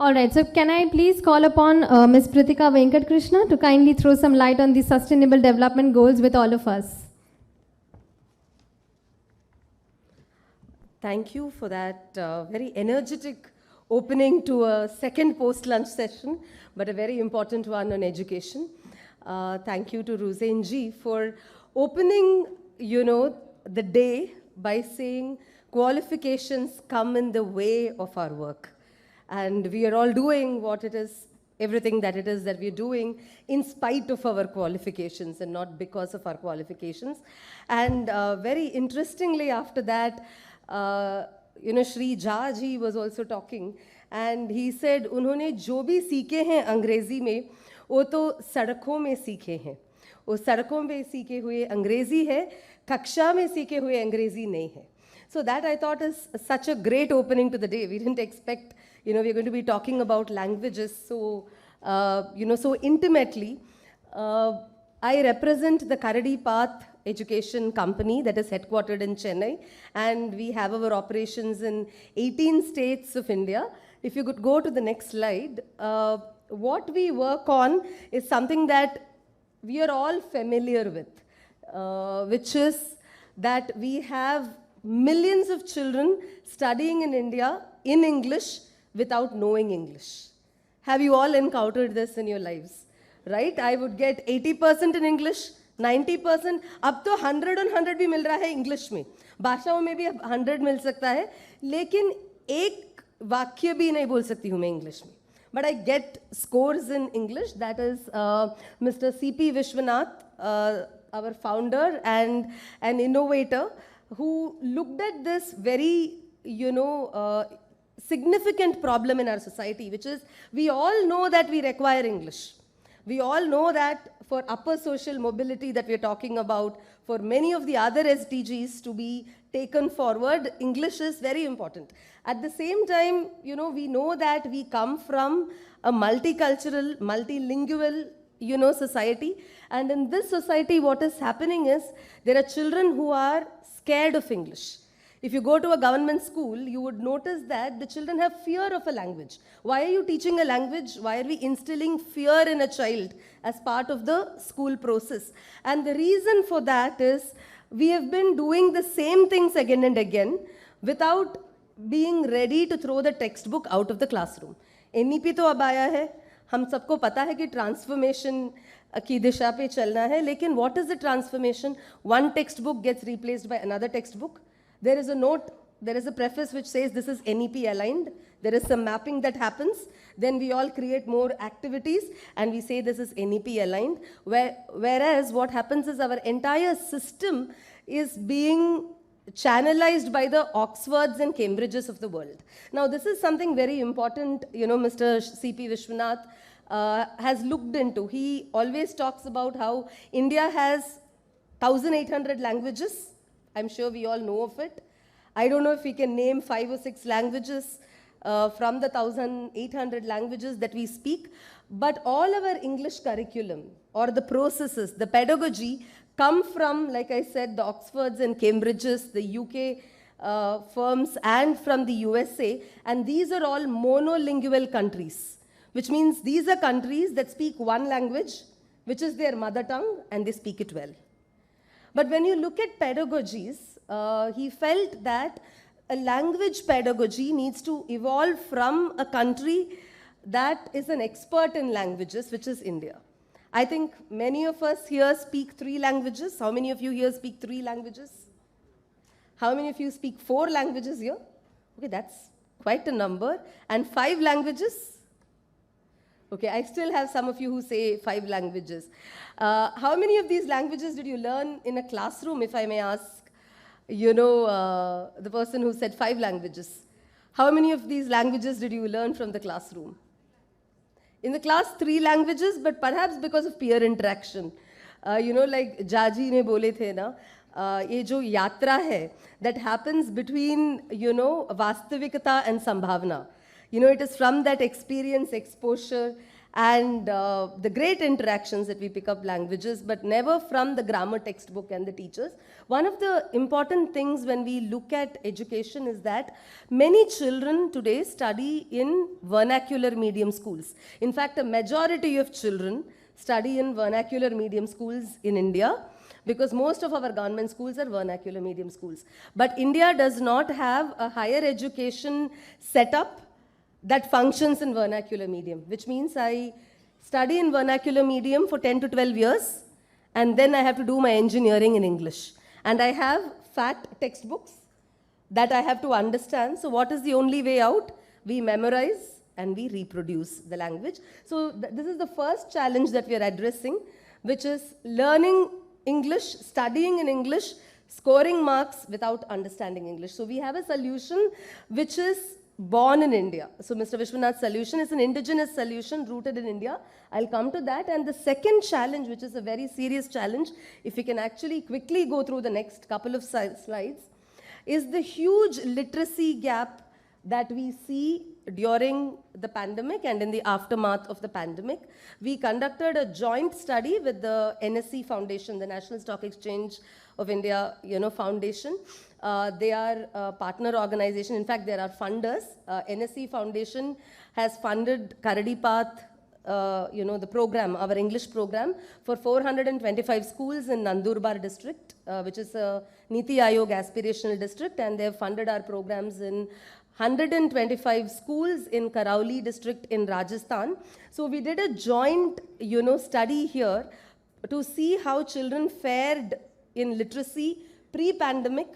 All right, so can I please call upon Ms. Preetika Ventakatakrishnan to kindly throw some light on the Sustainable Development Goals with all of us. Thank you for that very energetic opening to a second post-lunch session, but a very important one on education. Thank you to Ruzain ji for opening, the day by saying qualifications come in the way of our work. And we are all doing what it is, everything that it is that we're doing in spite of our qualifications and not because of our qualifications. And very interestingly after that, Shri Jha ji was also talking and he said, उन्होंने जो भी सीखे हैं अंग्रेजी में, वो तो सड़कों में सीखे हैं. वो सड़कों में सीखे हुए अंग्रेजी है, कक्षा में सीखे हुए अंग्रेजी नहीं है. So that I thought is such a great opening to the day. We didn't expect, we're going to be talking about languages so, so intimately. I represent the Karadi Path education company that is headquartered in Chennai, and we have our operations in 18 states of India. If you could go to the next slide, what we work on is something that we are all familiar with, which is that we have millions of children studying in India in English without knowing English. Have you all encountered this in your lives? Right? I would get 80% in English, 90%, अब तो 100 on 100 भी मिल रहा है English में, भाषाओं में भी 100 मिल सकता है, लेकिन एक वाक्य भी नहीं बोल सकती हूँ मैं इंग्लिश में. But I get scores in English. That is Mr. C.P. Vishwanath, our founder and an innovator, who looked at this very, significant problem in our society, which is we all know that we require English. We all know that for upper social mobility that we're talking about, for many of the other SDGs to be taken forward, English is very important. At the same time, we know that we come from a multicultural, multilingual, society. And in this society, what is happening is there are children who are scared of English. If you go to a government school, you would notice that the children have fear of a language. Why are you teaching a language? Why are we instilling fear in a child as part of the school process? And the reason for that is we have been doing the same things again and again without being ready to throw the textbook out of the classroom. NEP तो अब आया है, हम सबको पता है कि transformation की दिशा पे चलना है, लेकिन what is the transformation? One textbook gets replaced by another textbook. There is a note, there is a preface which says this is NEP aligned. There is some mapping that happens. Then we all create more activities and we say this is NEP aligned. Whereas what happens is our entire system is being channelized by the Oxfords and Cambridges of the world. Now this is something very important, Mr. C.P. Vishwanath has looked into. He always talks about how India has 1,800 languages. I'm sure we all know of it. I don't know if we can name 5 or 6 languages from the 1,800 languages that we speak, but all our English curriculum or the processes, the pedagogy come from, like I said, the Oxfords and Cambridges, the UK firms, and from the USA, and these are all monolingual countries, which means these are countries that speak one language, which is their mother tongue, and they speak it well. But when you look at pedagogies, he felt that a language pedagogy needs to evolve from a country that is an expert in languages, which is India. I think many of us here speak 3 languages. How many of you here speak 3 languages? How many of you speak 4 languages here? Okay, that's quite a number. And 5 languages? Okay, I still have some of you who say 5 languages. How many of these languages did you learn in a classroom, if I may ask? The person who said 5 languages. How many of these languages did you learn from the classroom? In the class, 3 languages, but perhaps because of peer interaction. Like Jaji ne bole the na, ye jo yatra hai, that happens between, vastavikata and sambhavna. It is from that experience, exposure, and the great interactions that we pick up languages, but never from the grammar textbook and the teachers. One of the important things when we look at education is that many children today study in vernacular medium schools. In fact, a majority of children study in vernacular medium schools in India, because most of our government schools are vernacular medium schools. But India does not have a higher education setup that functions in vernacular medium, which means I study in vernacular medium for 10 to 12 years, and then I have to do my engineering in English. And I have fat textbooks that I have to understand. So what is the only way out? We memorize and we reproduce the language. So this is the first challenge that we are addressing, which is learning English, studying in English, scoring marks without understanding English. So we have a solution which is born in India. So Mr. Vishwanath's solution is an indigenous solution rooted in India. I'll come to that. And the second challenge, which is a very serious challenge, if we can actually quickly go through the next couple of slides, is the huge literacy gap that we see during the pandemic and in the aftermath of the pandemic. We conducted a joint study with the NSE Foundation, the National Stock Exchange of India, foundation. They are a partner organization. In fact, there are funders. NSE Foundation has funded Karadi Path, the program, our English program, for 425 schools in Nandurbar district, which is a Niti Aayog aspirational district, and they have funded our programs in 125 schools in Karauli district in Rajasthan. So we did a joint, study here to see how children fared in literacy pre-pandemic,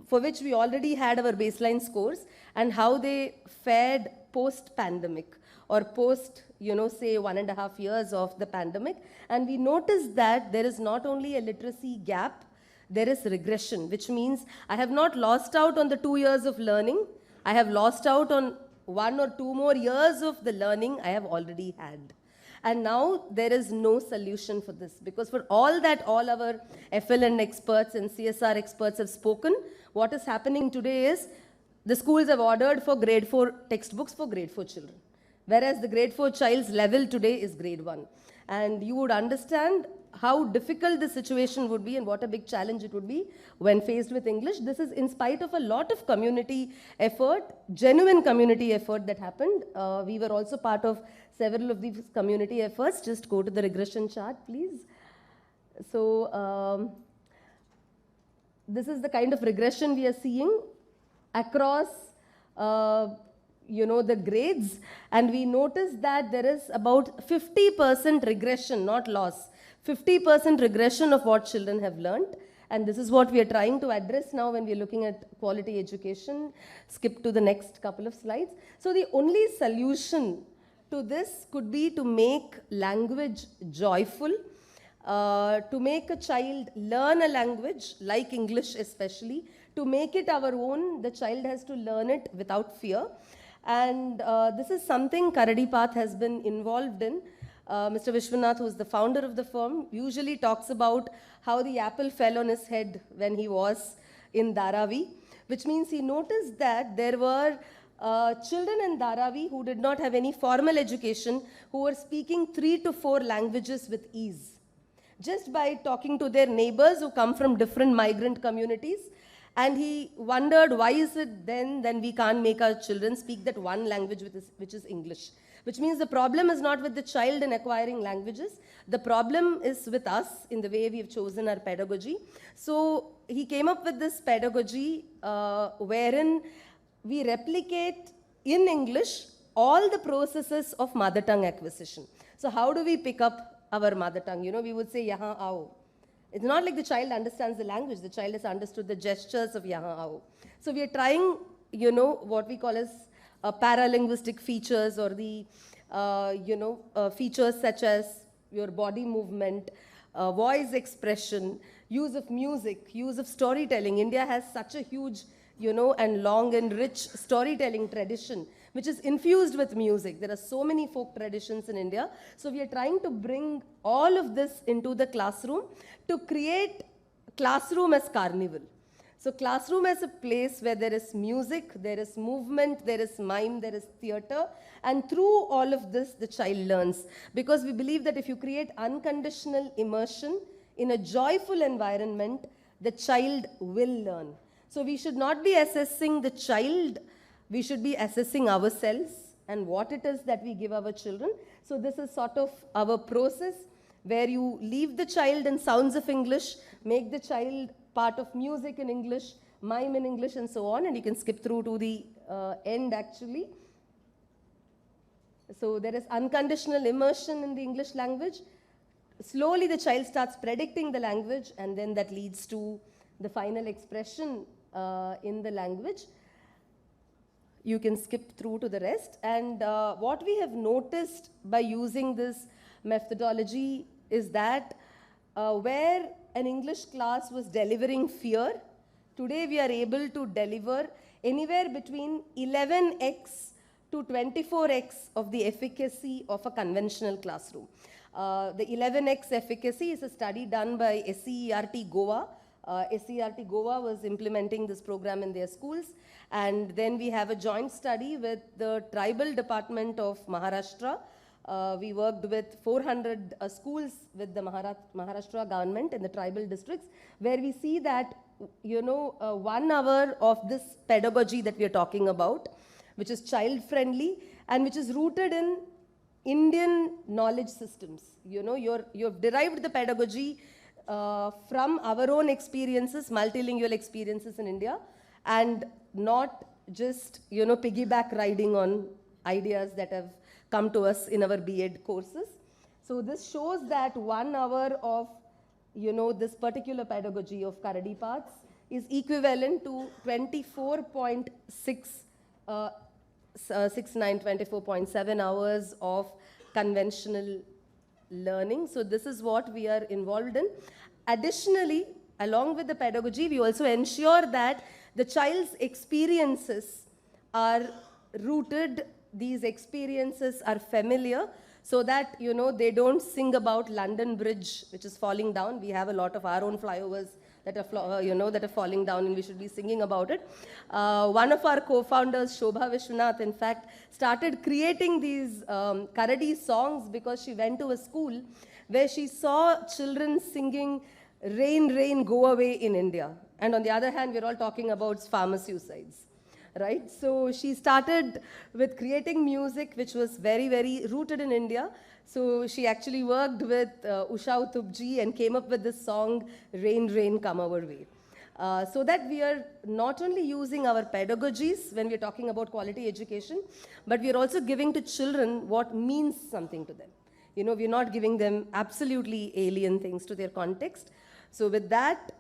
for which we already had our baseline scores, and how they fared post-pandemic or post, say 1.5 years of the pandemic. And we noticed that there is not only a literacy gap, there is regression, which means I have not lost out on the 2 years of learning. I have lost out on 1 or 2 more years of the learning I have already had. And now there is no solution for this, because for all that all our FLN experts and CSR experts have spoken, what is happening today is the schools have ordered for grade 4 textbooks for grade 4 children, whereas the grade 4 child's level today is grade 1. And you would understand how difficult the situation would be and what a big challenge it would be when faced with English. This is in spite of a lot of community effort, genuine community effort that happened. We were also part of several of these community efforts. Just go to the regression chart, please. So this is the kind of regression we are seeing across the grades, and we notice that there is about 50% regression, not loss, 50% regression of what children have learned. And this is what we are trying to address now when we are looking at quality education. Skip to the next couple of slides. So the only solution to this could be to make language joyful, to make a child learn a language, like English especially, to make it our own. The child has to learn it without fear. And this is something Karadi Path has been involved in. Mr. Vishwanath, who is the founder of the firm, usually talks about how the apple fell on his head when he was in Dharavi, which means he noticed that there were children in Dharavi who did not have any formal education, who were speaking 3 to 4 languages with ease, just by talking to their neighbors who come from different migrant communities. And he wondered, why is it then we can't make our children speak that one language which is English? Which means the problem is not with the child in acquiring languages. The problem is with us in the way we have chosen our pedagogy. So he came up with this pedagogy wherein we replicate in English all the processes of mother tongue acquisition. So how do we pick up our mother tongue? We would say, yahan aao. It's not like the child understands the language. The child has understood the gestures of yahan aao. So we are trying, what we call as paralinguistic features, or the, features such as your body movement, voice expression, use of music, use of storytelling. India has such a huge, and long and rich storytelling tradition, which is infused with music. There are so many folk traditions in India. So we are trying to bring all of this into the classroom to create classroom as carnival. So classroom as a place where there is music, there is movement, there is mime, there is theater, and through all of this, the child learns. Because we believe that if you create unconditional immersion in a joyful environment, the child will learn. So we should not be assessing the child, we should be assessing ourselves and what it is that we give our children. So this is sort of our process where you leave the child in sounds of English, make the child part of music in English, mime in English, and so on, and you can skip through to the end actually. So there is unconditional immersion in the English language. Slowly the child starts predicting the language, and then that leads to the final expression in the language. You can skip through to the rest. And what we have noticed by using this methodology is that where an English class was delivering fear, today we are able to deliver anywhere between 11x to 24x of the efficacy of a conventional classroom. The 11x efficacy is a study done by SCERT Goa. SCERT Goa was implementing this program in their schools, and then we have a joint study with the tribal department of Maharashtra. We worked with 400 schools with the Maharashtra government in the tribal districts, where we see that 1 hour of this pedagogy that we are talking about, which is child friendly and which is rooted in Indian knowledge systems. You've derived the pedagogy from our own experiences, multilingual experiences in India, and not just piggyback riding on ideas that have come to us in our B.Ed courses. So this shows that 1 hour of this particular pedagogy of Karadi Paths is equivalent to 24.7 hours of conventional learning. So this is what we are involved in. Additionally, along with the pedagogy, we also ensure that the child's experiences are rooted, these experiences are familiar, so that they don't sing about London Bridge, which is falling down. We have a lot of our own flyovers that are falling down, and we should be singing about it. One of our co-founders, Shobha Vishwanath, in fact, started creating these Karadi songs because she went to a school where she saw children singing "Rain, Rain, Go Away" in India. And on the other hand, we're all talking about farmer suicides, right? So she started with creating music which was very, very rooted in India. So she actually worked with Usha Utupji and came up with this song, "Rain, Rain, Come Our Way." So that we are not only using our pedagogies when we're talking about quality education, but we're also giving to children what means something to them. We're not giving them absolutely alien things to their context. So with that,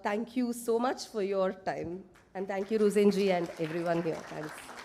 thank you so much for your time. And thank you, Ruzenji, and everyone here. Thanks.